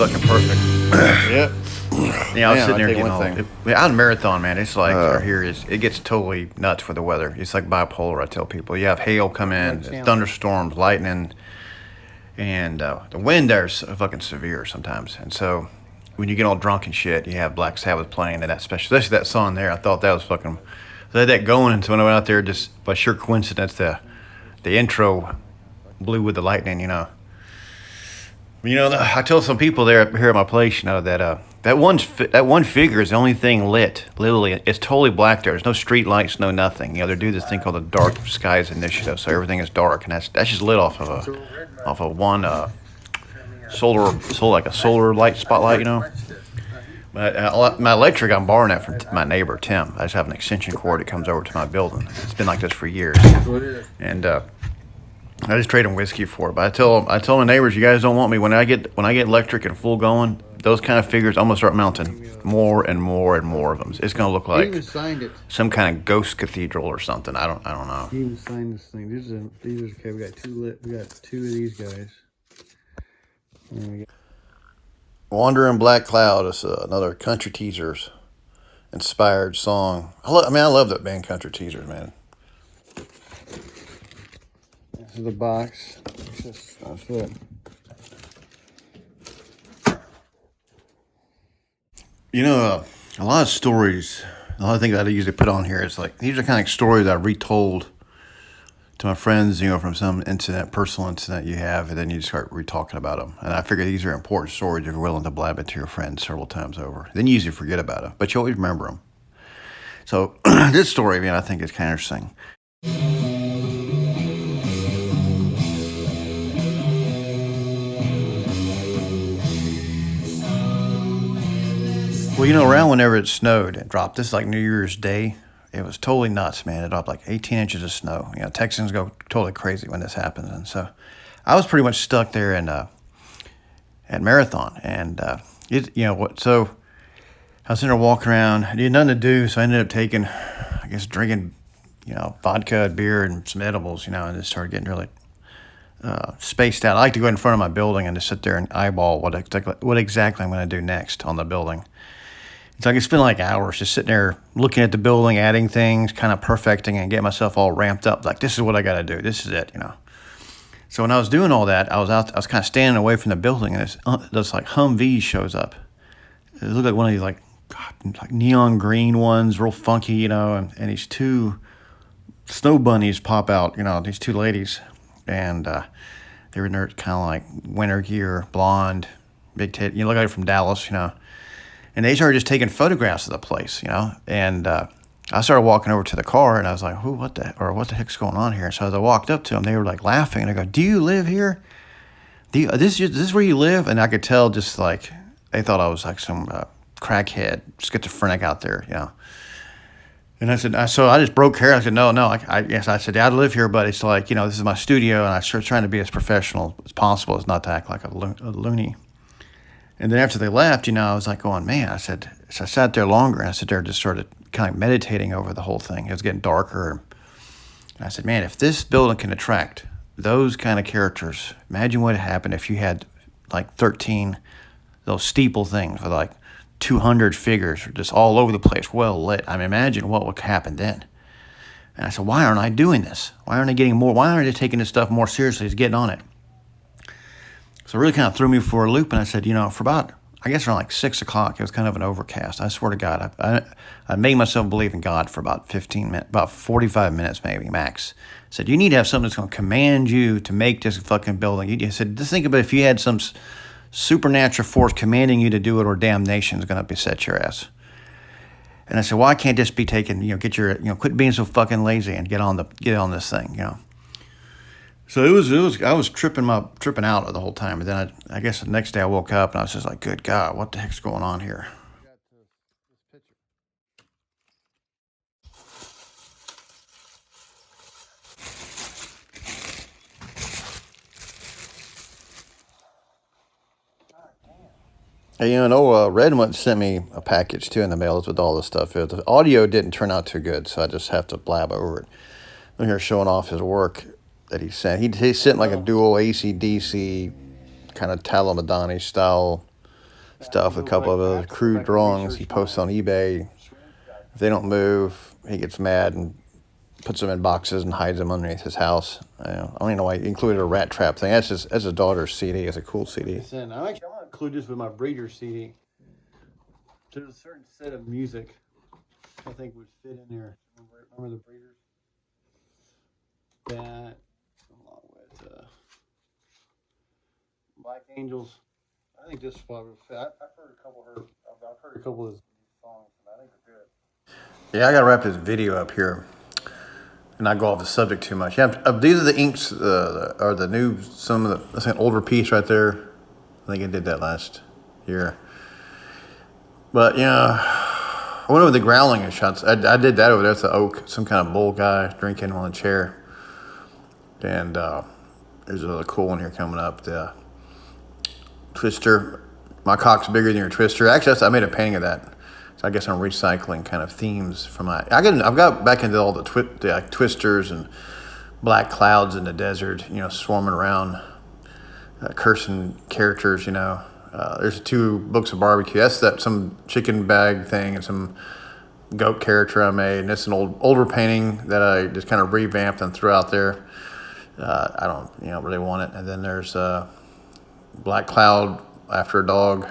fucking perfect. Yep. Yeah, I was Man, sitting there I'll tell you getting one all. thing. Out in Marathon, man, it's like out here it gets totally nuts for the weather. It's like bipolar. I tell people, you have hail come in, thunderstorms, lightning, and the wind there's fucking severe sometimes. And so when you get all drunk and shit, you have Black Sabbath playing, and that especially that song there. I thought that was fucking. I had that going, and so when I went out there, just by sheer coincidence, the intro blew with the lightning. I tell some people there here at my place, that that one figure is the only thing lit. Literally, it's totally black there. There's no street lights, no nothing. They do this thing called the Dark Skies Initiative, so everything is dark, and that's just lit off of one like a solar light spotlight. My electric, I'm borrowing that from my neighbor Tim. I just have an extension cord that comes over to my building. It's been like this for years, and I just trade them whiskey for it. But I tell my neighbors, you guys don't want me when I get electric and full going. Those kind of figures, I'm gonna start mounting more and more and more of them. It's gonna look like some kind of ghost cathedral or something. I don't know. He even signed this thing. These are okay. We got two of these guys. Wandering Black Cloud is another Country Teasers inspired song. I love that band, Country Teasers, man. This is the box. That's it. A lot of stories, a lot of things that I usually put on here is like, these are kind of stories I retold to my friends, from some personal incident you have, and then you start re-talking about them. And I figure these are important stories if you're willing to blab it to your friends several times over. Then you usually forget about them, but you always remember them. So this story, I think is kind of interesting. Well, around whenever it snowed, it dropped. This is like New Year's Day. It was totally nuts, man. It dropped like 18 inches of snow. Texans go totally crazy when this happens. And so I was pretty much stuck there at Marathon. And, so I was in there walking around. I had nothing to do, so I ended up drinking, vodka, beer, and some edibles, and just started getting really spaced out. I like to go in front of my building and just sit there and eyeball what exactly I'm going to do next on the building. So I could spend like hours just sitting there looking at the building, adding things, kind of perfecting and getting myself all ramped up. Like, this is what I got to do. This is it, So when I was doing all that, I was kind of standing away from the building, and this like Humvee shows up. It looked like one of these like neon green ones, real funky, and these two snow bunnies pop out, these two ladies. And they were in their kind of like winter gear, blonde, big titty. You look like from Dallas, And they started just taking photographs of the place, And I started walking over to the car, and I was like, what the heck's going on here? So as I walked up to them, they were like laughing, and I go, "Do you live here? This is where you live?" And I could tell just like they thought I was like some crackhead, schizophrenic out there, And I said, so I just broke hair. I said, no. I said, I live here, but it's like, this is my studio, and I started trying to be as professional as possible, as not to act like a loony. And then after they left, I was like going, man, so I sat there longer, and I sat there and just started kind of meditating over the whole thing. It was getting darker. And I said, man, if this building can attract those kind of characters, imagine what would happen if you had like 13, those steeple things with like 200 figures just all over the place, well lit. Imagine what would happen then. And I said, why aren't I doing this? Why aren't I taking this stuff more seriously, just getting on it? So it really kind of threw me for a loop, and I said, for about, I guess around like 6 o'clock, it was kind of an overcast. I swear to God, I made myself believe in God for about 15 minutes, about 45 minutes maybe, max. I said, you need to have something that's going to command you to make this fucking building. I said, just think about if you had some supernatural force commanding you to do it, or damnation is going to beset your ass. And I said, well, I can't just be taking, quit being so fucking lazy and get on this thing, So I was tripping out the whole time. And then I guess the next day I woke up and I was just like, good God, what the heck's going on here? Hey, Redwood sent me a package too in the mail with all this stuff. The audio didn't turn out too good, so I just have to blab over it. I'm here showing off his work that he sent. He sent like a dual AC/DC kind of Talamadani style stuff with a couple of other crude drawings he posts on eBay. If they don't move, he gets mad and puts them in boxes and hides them underneath his house. I don't even know why he included a rat trap thing. That's his daughter's CD. It's a cool CD. Listen, I want to include this with my breeder CD. There's a certain set of music I think would fit in there. Remember the breeders? That, along with Black Angels. I think this spot would fit. I've heard a couple of his songs, and I think they're good. Yeah, I gotta wrap this video up here and not go off the subject too much. Yeah, these are the inks, or the new, some of the, that's an older piece right there. I think I did that last year. But yeah, I went over the growling shots. I did that over there. It's the oak, some kind of bull guy drinking on a chair. And there's another cool one here coming up. The twister. My cock's bigger than your twister. Actually, I made a painting of that. So I guess I'm recycling kind of themes from my. I've got back into all the twisters and black clouds in the desert. You know, swarming around, cursing characters. You know, there's 2 books of barbecue. That's some chicken bag thing and some goat character I made. And it's an older painting that I just kind of revamped and threw out there. I don't really want it. And then there's Black Cloud after a dog.